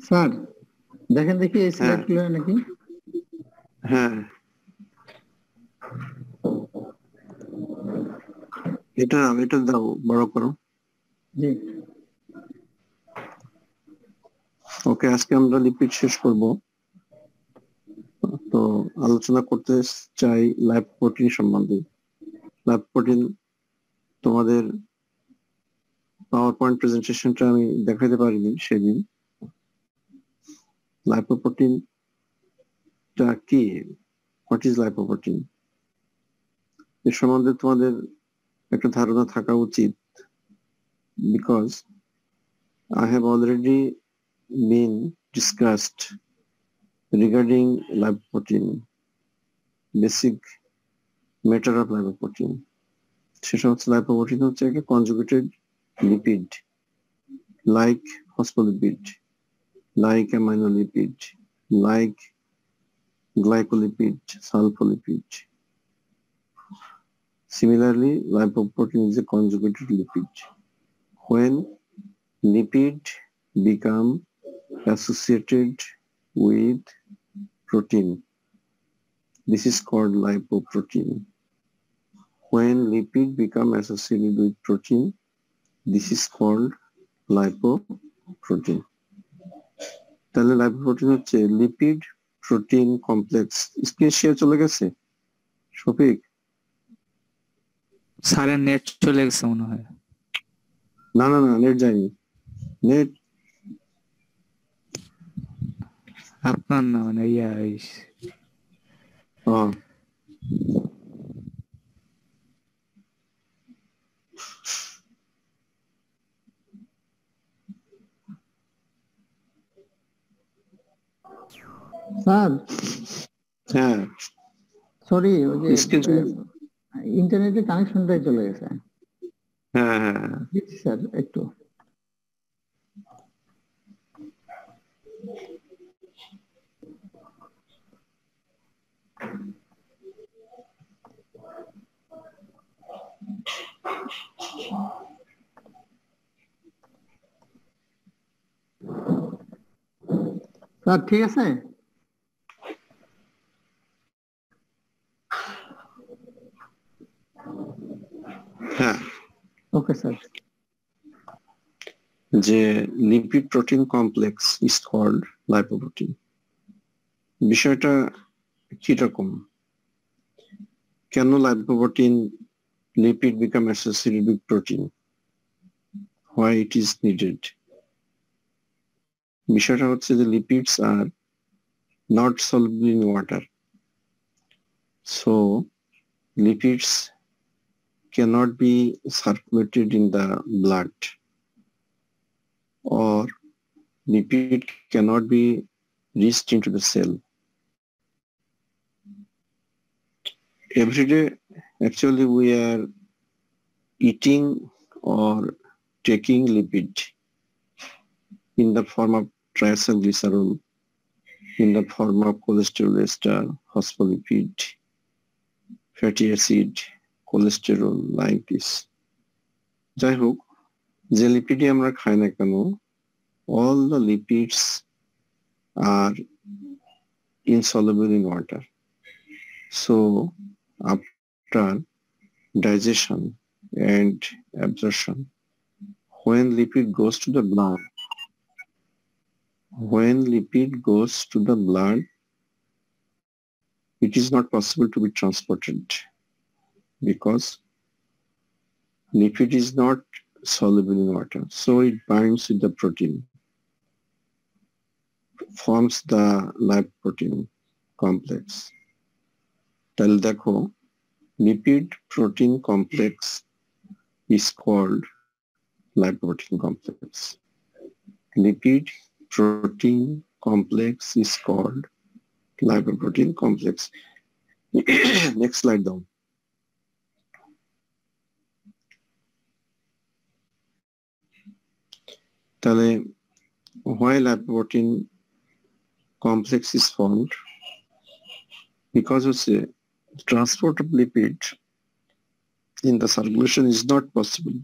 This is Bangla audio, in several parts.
স্যার দেখেন দেখি এই হ্যাঁ স্লাইডগুলো নাকি। হ্যাঁ এটা দাও, বড় করো। জি ওকে, আজকে আমরা লিপিড শেষ করব। তো আলোচনা করতে চাই লাইভ প্রোটিন সম্বন্ধে। লাইভ প্রোটিন তোমাদের পাওয়ার পয়েন্ট প্রেজেন্টেশনটা আমি দেখাতে পারিনি সেদিন। লাইপোপ্রোটিনটা কি, হোয়াট ইজ লাইপোপ্রোটিন, এর সম্বন্ধে তোমাদের একটা ধারণা থাকা উচিত, because I have already been discussed regarding lipoprotein, basic matter of lipoprotein. সেটা হচ্ছে lipoprotein হচ্ছে একটা conjugated lipid, like phospholipid, like aminolipid, like glycolipid, sulfolipid. Similarly, lipoprotein is a conjugated lipid. When lipid become associated with protein, this is called lipoprotein. When lipid become associated with protein, this is called lipoprotein. তাহলে লাইপোপ্রোটিন হচ্ছে lipid protein complex. Screen share চলে গেছে শফিক? স্যারের নেট চলে গেছে মনে হয়। না না না, নেট যায়নি। নেট আপনার না মানে স্যার হ্যাঁ সরি ওই যে স্ক্রিন ইন্টারনেটের কানেকশনটাই চলে গেছে। হ্যাঁ হ্যাঁ দিচ্ছি স্যার একটু। স্যার ঠিক আছে? হ্যাঁ ওকে স্যার। যে lipid protein complex is called lipoprotein. বিষয়টা কিরকম, কেন lipoprotein lipid become associated with protein, why it is needed? বিষয়টা হচ্ছে যে lipids are not soluble in water, so lipids cannot be circulated in the blood, or lipid cannot be reached into the cell. Every day actually we are eating or taking lipid in the form of triacylglycerol, in the form of cholesterol ester, phospholipid, fatty acid, cholesterol, like this. যাই হোক, যে লিপিডই আমরা খাই না কেন, all the lipids are insoluble in water. So after digestion and absorption, when lipid goes to the blood, it is not possible to be transported because lipid is not soluble in water. So it binds with the protein, forms the lipoprotein complex. তাহলে দেখো, lipid protein complex is called lipoprotein complex. Lipid protein complex is called lipoprotein complex. Next slide down. তাহলে why lipoprotein complex is formed? Because transport of lipid in the circulation is not possible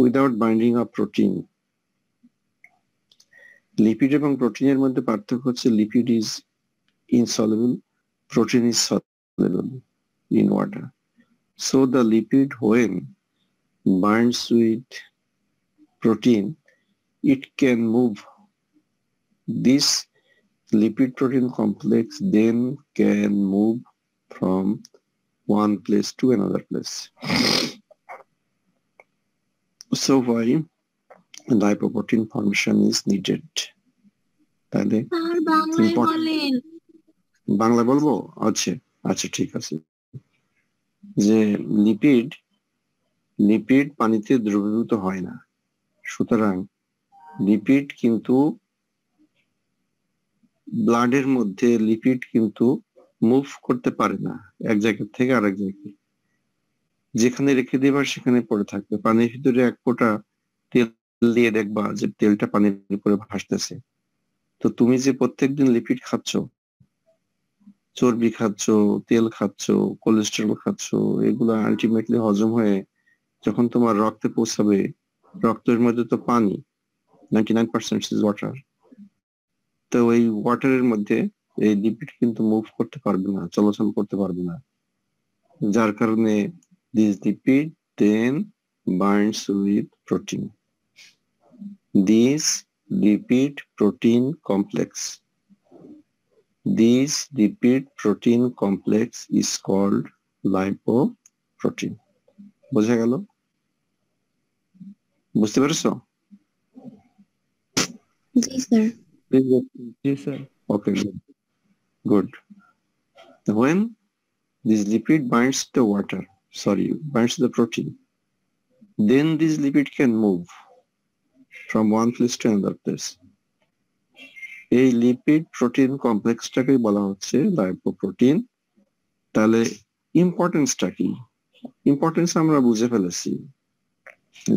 without binding of protein. Lipid এবং প্রোটিনের মধ্যে পার্থক্য হচ্ছে lipid is insoluble, protein is soluble in water. So the lipid when binds with protein, it can move. This lipid protein complex then can move from one place to another place. So why lipoprotein formation is needed? তাহলে বাংলা বলবো? আচ্ছা আচ্ছা ঠিক আছে। যে লিপিড পানিতে দ্রবীভূত হয় না, সুতরাং লিপিড কিন্তু ব্লাডের মধ্যে লিপিড কিন্তু মুভ করতে পারে না এক জায়গা থেকে আরেক জায়গায়। যেখানে রেখে দেবা সেখানে পড়ে থাকবে। পানির ভিতরে এক ফোঁটা তেল দিয়ে দেখবা যে তেলটা পানির উপরে ভাসতেছে। তো তুমি যে প্রত্যেকদিন লিপিড খাচ্ছ, চর্বি খাচ্ছ, তেল খাচ্ছ, কোলেস্টেরল খাচ্ছ, এগুলো আলটিমেটলি হজম হয়ে যখন তোমার রক্তে পৌঁছাবে, রক্তের মধ্যে তো পানি 99% ইজ ওয়াটার। তো ওই ওয়াটারের মধ্যে এই লিপিড কিন্তু মুভ করতে পারবে না, চলাচল করতে পারবে না, যার কারণে this lipid then binds with protein. This lipid protein complex, this lipid protein complex is called lipoprotein. বোঝা গেল? বুঝতে পেরেছো? জি স্যার। জি sir. Okay, good. When this lipid binds the water, binds the protein, then this lipid can move from one place to another place. এই লিপিড প্রোটিন কমপ্লেক্সটাকে বলা হচ্ছে লাইপোপ্রোটিন। তাহলে ইম্পর্টেন্সটা কি? ইম্পর্টেন্স আমরা বুঝে ফেলেছি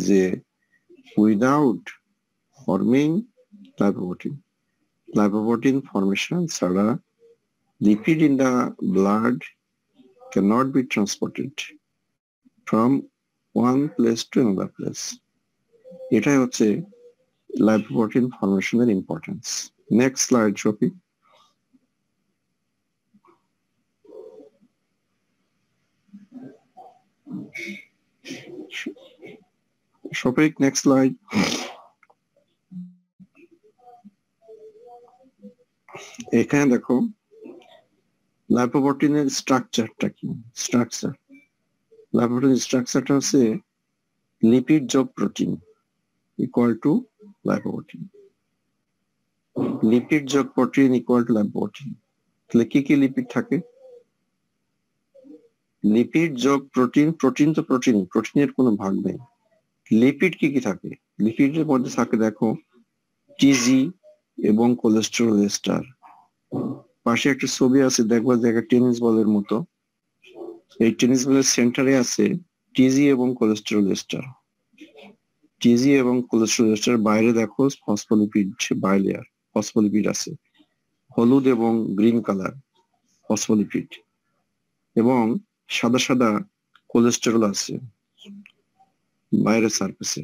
যে উইদাউট ফর্মিং লাইপোপ্রোটিন ফর্মেশন ছাড়া lipid in the blood cannot be transported from one place to another place. এটাই হচ্ছে লাইপোপ্রোটিন ফর্মেশনের importance. Next slide, Shopi. Shopik, next slide. এখানে দেখো লাইপোপ্রোটিনের স্ট্রাকচারটা কি? লাইপোপ্রোটিনের স্ট্রাকচারটা হচ্ছে লিপিড যোগ protein equal to lipoprotein. Lipid যোগ প্রোটিন ইকুয়াল টু লাইপোপ্রোটিন। তাহলে কি কি লিপিড থাকে? লিপিড যোগ প্রোটিন, প্রোটিন তো প্রোটিনের কোনো ভাগ নেই। লিপিড কি কি থাকে? লিপিডের মধ্যে থাকে দেখো টিজি এবং কোলেস্টেরল এস্টার। পাশে একটা ছবি আছে, দেখবা জায়গা টেনিস বলের মতো। এই টেনিস বলের সেন্টারে আছে টিজি এবং কোলেস্টেরল এস্টার। টিজি এবং কোলেস্টেরল এস্টার বাইরে দেখো ফসফোলিপিড বাইলেয়ার, ফসফোলিপিড আছে, হলুদ এবং গ্রিন কালার ফসফোলিপিড, এবং সাদা সাদা কোলেস্টেরল আছে বাইরের সারফেসে।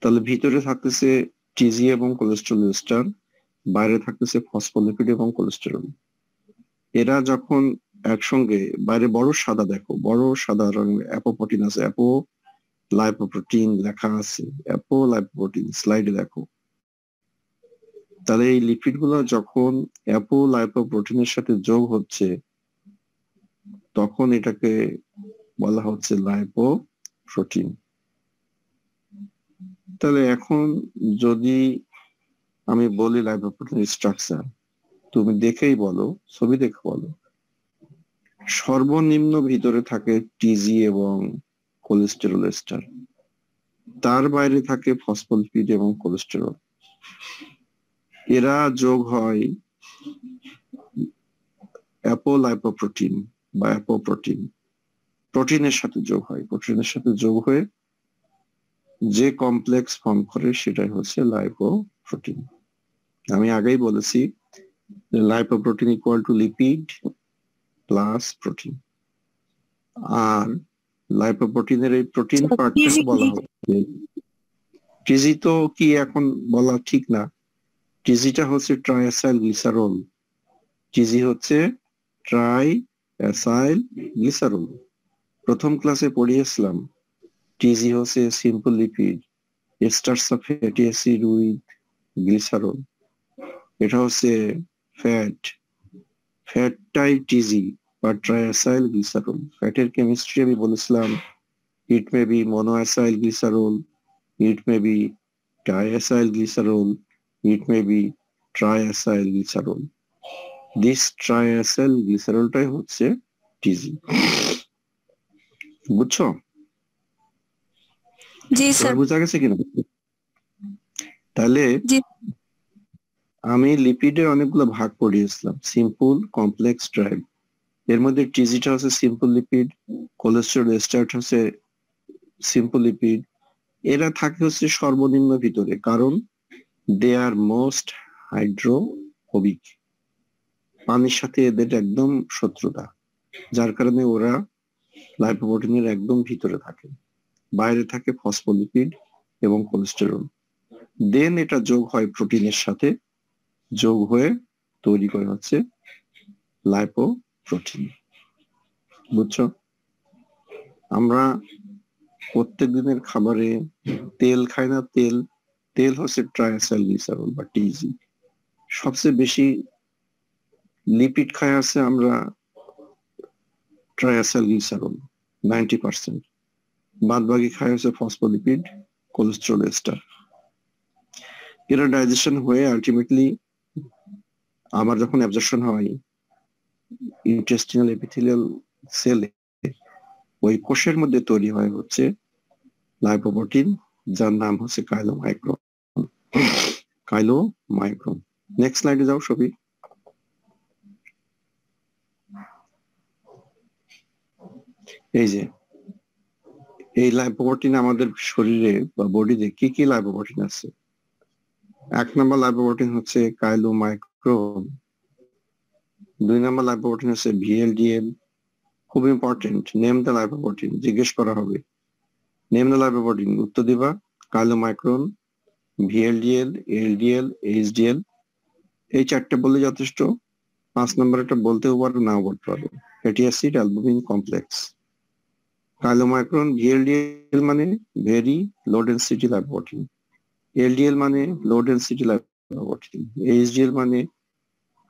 তাহলে ভিতরে থাকতেছে টিজি এবং কোলেস্টেরল এস্টার, বাইরে থাকতেছে ফসফোলিপিড এবং কোলেস্টেরল। এরা যখন একসঙ্গে, বাইরে বড় সাদা দেখো, বড় সাদা রঙের অ্যাপোপ্রোটিন আছে, অ্যাপো লাইপোপ্রোটিন লেখা আছে, অ্যাপো লাইপোপ্রোটিন স্লাইডে দেখো। তাহলে এই লিপিড গুলো যখন অ্যাপো লাইপোপ্রোটিনের সাথে যোগ হচ্ছে তখন এটাকে বলা হচ্ছে লাইপোপ্রোটিন। তাহলে এখন যদি আমি বলি লাইপোপ্রোটিনের স্ট্রাকচার, তুমি দেখেই বলো, ছবি দেখে বলো। সর্বনিম্ন ভিতরে থাকে টিজি এবং কোলেস্টেরল এস্টার, তার বাইরে থাকে ফসফোলিপিড এবং কোলেস্টেরল। এরা যোগ হয় অ্যাপোলাইপোপ্রোটিন বা অ্যাপোপ্রোটিন, প্রোটিনের সাথে যোগ হয়। প্রোটিনের সাথে যোগ হয়ে যে কমপ্লেক্স ফর্ম করে সেটাই হচ্ছে লাইপোপ্রোটিন। আমি আগেই বলেছি lipoprotein equal to lipid plus protein. আর লাইপোপ্রোটিনের এই প্রোটিন পার্টটাকে বলা হচ্ছে টিজি। তো কি এখন বলা ঠিক না, টিজিটা হচ্ছে ট্রাইঅ্যাসাইল গ্লিসারল, টিজি হচ্ছে ট্রাইঅ্যাসাইল গ্লিসারল। প্রথম ক্লাসে পড়িয়েছিলাম টিজি হচ্ছে simple lipid, esters of fatty acid with glycerol. এটা হচ্ছে ফ্যাট, ফ্যাটটাই টিজি বা ট্রাইঅ্যাসাইল গ্লিসারল। ফ্যাটের কেমিস্ট্রি আমি বলেছিলাম, it may be monoacyl glycerol, it may be diacyl glycerol, it may be triacyl glycerol. This triacyl glycerolটাই হচ্ছে টিজি। বুঝছো? জি এবার স্যার। বুঝা গেছে কিনা? তাহলে জি আমি লিপিডের অনেকগুলো ভাগ পড়িয়েছিলাম, সিম্পল, কমপ্লেক্স, ড্রাই। এর মধ্যে টিজিটা হচ্ছে সিম্পল লিপিড, কোলেস্টেরল এস্টার হচ্ছে সিম্পল লিপিড। এরা থাকে হচ্ছে সর্বনিম্ন ভিতরে, কারণ দে আর মোস্ট হাইড্রোফোবিক, পানির সাথে এদের একদম শত্রুতা, যার কারণে ওরা লাইপোপ্রোটিনের একদম ভিতরে থাকে। বাইরে থাকে ফসফোলিপিড এবং কোলেস্টেরল। দেন এটা যোগ হয় প্রোটিনের সাথে, যোগ হয়ে তৈরি করে হচ্ছে লাইপোপ্রোটিন। বুঝছো? আমরা প্রত্যেক দিনের খাবারে তেল খাই না, তেল, তেল হচ্ছে ট্রাইঅ্যাসাইল গ্লিসারল বা টিজি। সবচেয়ে বেশি লিপিড খাই আছে আমরা ট্রাইঅ্যাসাইল গ্লিসারল 90%, বাদ বাকি খাই হচ্ছে ফসফোলিপিড, কোলেস্টেরল এস্টার। এরা ডাইজেশন হয়ে আলটিমেটলি আবার যখন অ্যাবজর্পশন হয় ইন্টেস্টিনাল এপিথেলিয়াল সেলে, ওই কোষের মধ্যে তৈরি হয় হচ্ছে লাইপোপ্রোটিন, যার নাম হচ্ছে কাইলোমাইক্রন। কাইলোমাইক্রন। নেক্সট স্লাইডে যাও সবই। এই যে এই লাইপোপ্রোটিন আমাদের শরীরে বা বডিতে কি কি লাইপোপ্রোটিন আছে? 1 নম্বর লাইপোপ্রোটিন হচ্ছে কাইলোমাইক্রন, 2 নম্বর লাইপোপ্রোটিন হচ্ছে ভিএলডিএল। খুব ইম্পর্টেন্ট, নেম দ্য লাইপোপ্রোটিন, জিজ্ঞেস করা হবে নেম দ্য লাইপোপ্রোটিন, উত্তর দিবা কাইলোমাইক্রন, ভিএলডিএল, এলডিএল, এইচডিএল। এই 4টা বললে যথেষ্ট। 5 নম্বর একটা বলতেও পারো, নাও বলতে পারো, fatty acid albumin complex. Chylomicron, VLDL মানে very low density lipoprotein, LDL মানে লো ডেন্সিটি লাইপোপ্রোটিন, এইচডিএল মানে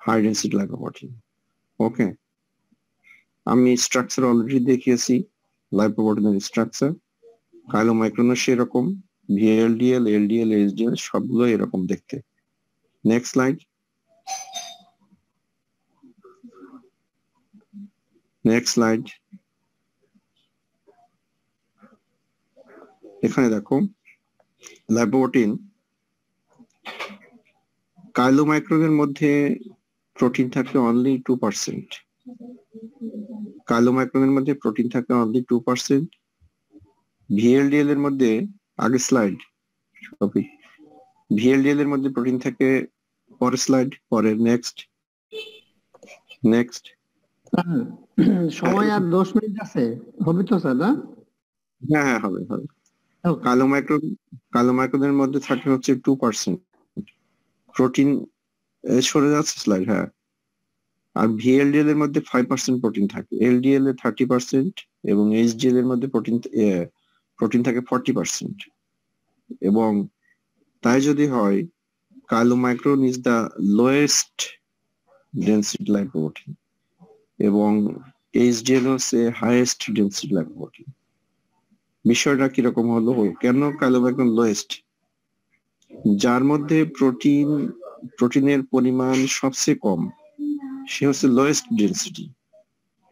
হাই ডেন্সিটি লাইপোপ্রোটিন। ওকে, আমি স্ট্রাকচার অলরেডি দেখিয়েছি, লাইপোপ্রোটিনের স্ট্রাকচার। কাইলোমাইক্রনের সেরকম, ভিএলডিএল, এলডিএল, এইচডিএল সবগুলো এরকম দেখতে। Next slide. Next slide. এখানে দেখো লাইপোপ্রোটিন, কাইলোমাইক্রনের মধ্যে প্রোটিন থাকে অনলি 2%। কাইলোমাইক্রনের মধ্যে প্রোটিন থাকে অনলি 2%। ভিএলডিএল এর মধ্যে, আগে স্লাইড সবই, ভিএলডিএল এর মধ্যে প্রোটিন থাকে, পরের স্লাইড, পরের নেক্সট। নেক্সট। সময় আর 10 মিনিট আছে, হবে তো স্যার? না, হ্যাঁ হ্যাঁ, হবে হবে। Okay. কাইলোমাইক্রনের মধ্যে থাকে হচ্ছে 2% প্রোটিন। সরে যাচ্ছে স্লাইড, হ্যাঁ। আর ভিএলডিএল এর মধ্যে 5% প্রোটিন থাকে, এলডিএল এ 30% এবং এইচডিএল এর মধ্যে প্রোটিন থাকে 40%। এবং তাই যদি হয়, chylomicron is the lowest density lipoprotein এবং এইচডিএল হচ্ছে হাইয়েস্ট ডেন্সিটি লাইপোপ্রোটিন। বিষয়টা কিরকম হলো? কেন কাইলোমাইক্রন লোয়েস্ট? যার মধ্যে প্রোটিনের পরিমাণ সবচেয়ে কম সে হচ্ছে লোয়েস্ট ডেন্সিটি,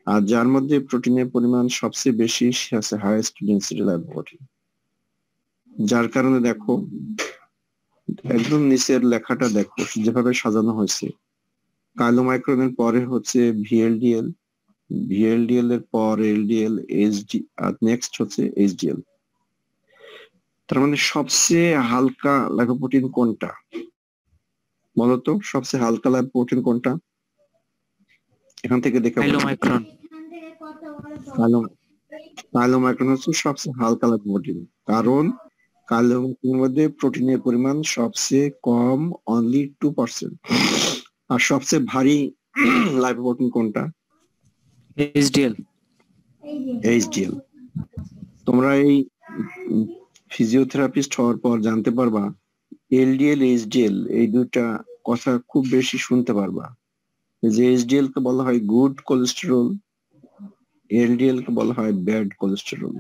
আর যার মধ্যে প্রোটিনের পরিমাণ সবচেয়ে বেশি সে হচ্ছে হাইয়েস্ট ডেন্সিটি লাইপোপ্রোটিন। যার কারণে দেখো একদম নিচের লেখাটা দেখো যেভাবে সাজানো হয়েছে, কাইলোমাইক্রনের পরে হচ্ছে ভিএলডিএল, ভিএলডিএল এর পর এলডিএল, এইচডি, আর নেক্সট হচ্ছে এইচডিএল। তার মানে সবচেয়ে হালকা লাইপোপ্রোটিন কোনটা বলতো? সবচেয়ে হালকা লাইপোপ্রোটিন কোনটা? এখান থেকে দেখে কাইলোমাইক্রন। কাইলোমাইক্রন হচ্ছে সবচেয়ে হালকা লাইপোপ্রোটিন, কারণ কালো মাখনের মধ্যে প্রোটিনের পরিমাণ সবচেয়ে কম, অনলি 2%। আর সবচেয়ে ভারী লাইপোপ্রোটিন কোনটা? এইচডিএল। এইচডিএল। তোমরা এই ফিজিওথেরাপিস্ট হওয়ার পর জানতে পারবা এলডিএল, এইচডিএল এই দুইটা কথা খুব বেশি শুনতে পারবা। যে এইচডিএল কে বলা হয় গুড কোলেস্টেরল, এলডিএল কে বলা হয় ব্যাড কোলেস্টেরল।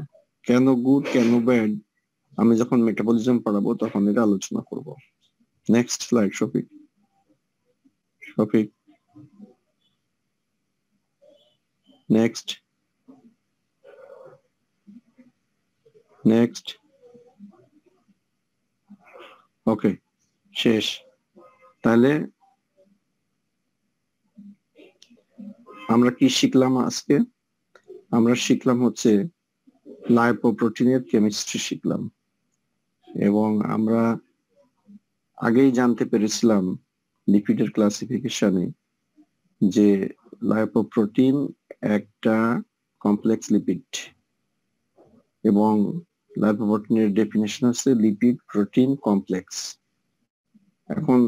কেন গুড কেন ব্যাড আমি যখন মেটাবলিজম পড়াবো তখন এটা আলোচনা করব। Next slide Shafiq. Shafiq next next. Okay, শেষ। তাহলে আমরা কি শিখলাম আজকে? আমরা শিখলাম হচ্ছে লাইপোপ্রোটিনের কেমিস্ট্রি শিখলাম, এবং আমরা আগেই জানতে পেরেছিলাম লিপিডের ক্লাসিফিকেশনে যে লাইপোপ্রোটিন একটা কমপ্লেক্স লিপিড, এবং লাইপোপ্রোটিনের ডেফিনেশন হচ্ছে লিপিড প্রোটিন কমপ্লেক্স। এখন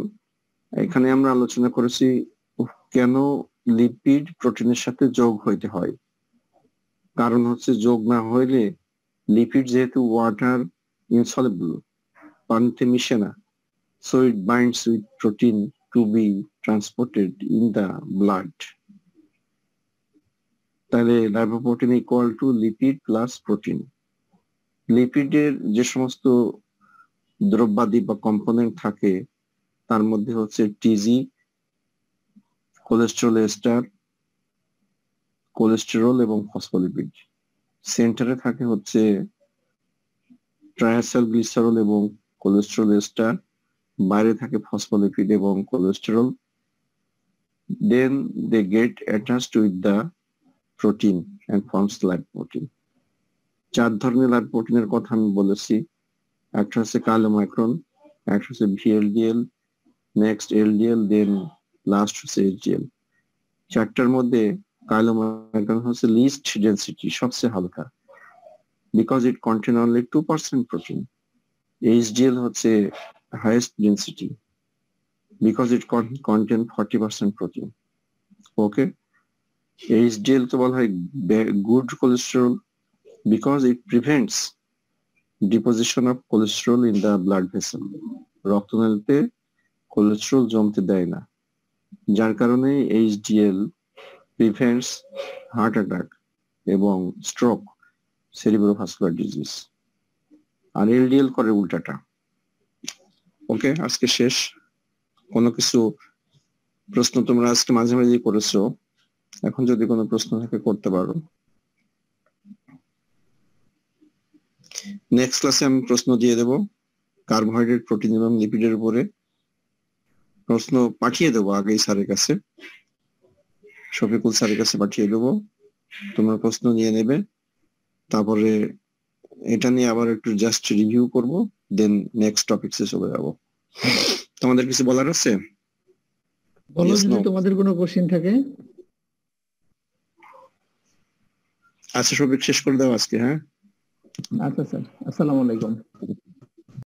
এখানে আমরা আলোচনা করেছি কেন লিপিড প্রোটিনের সাথে যোগ হইতে হয়। কারণ হচ্ছে যোগ না হইলে লিপিড যেহেতু ওয়াটার ইনসলিবল, পানিতে মিশে না, so it binds with protein to be transported in the blood. তাহলে lipoprotein equal to lipid plus protein. লিপিডের যে সমস্ত দ্রব্যাদি বা কম্পোনেন্ট থাকে তার মধ্যে হচ্ছে টিজি, কোলেস্টেরল এস্টার, কোলেস্টেরল এবং ফসফোলিপিড। সেন্টারে থাকে হচ্ছে ট্রাইসাল গ্লিসারল এবং কোলেস্টেরল এস্টার, বাইরে থাকে ফসফোলিপিড এবং cholesterol. Then they get attached with the protein and forms lipoprotein. 4 ধরনের লাইপোপ্রোটিনের কথা আমি বলেছি। একটা হচ্ছে কাইলোমাইক্রন, একটা হচ্ছে VLDL, next LDL, then last হচ্ছে এইচডিএল। 4টার মধ্যে কাইলোমাইক্রন হচ্ছে লিস্ট ডেন্সিটি, সবচেয়ে হালকা, because it contain only 2% protein. HDL হচ্ছে highest density, because it contain 40% protein. Okay, HDL কে বলা হয় good cholesterol, because it prevents deposition of cholesterol in the blood vessel. রক্তনালীতে কোলেস্টেরল জমতে দেয় না, যার কারণে এইচডিএল প্রিভেন্টস হার্ট অ্যাটাক এবং স্ট্রোক, সেরিব্রোভাস্কুলার ডিজিজ। আর এলডিএল করে উল্টাটা। ওকে, আজকে শেষ। কোনো কিছু প্রশ্ন তোমরা আজকে মাঝে মাঝে করেছো, এখন যদি কোনো প্রশ্ন থাকে করতে পারো। নেক্সট ক্লাসে আমি প্রশ্ন দিয়ে দেব কার্বোহাইড্রেট, প্রোটিন এবং লিপিডের উপরে। প্রশ্ন পাঠিয়ে দেবো আগেই স্যারের কাছে, শফিকুল স্যারের কাছে পাঠিয়ে দেবো। তোমরা প্রশ্ন নিয়ে নেবে, তারপরে এটা নিয়ে আবার একটু জাস্ট রিভিউ করব, দেন নেক্সট টপিকসে চলে যাব। তোমাদের কিছু বলার আছে? বলো যদি তোমাদের কোনো কোশ্চেন থাকে। আচ্ছা শফিক, শেষ করে দাও আজকে। হ্যাঁ, আচ্ছা স্যার, আসসালামু আলাইকুম।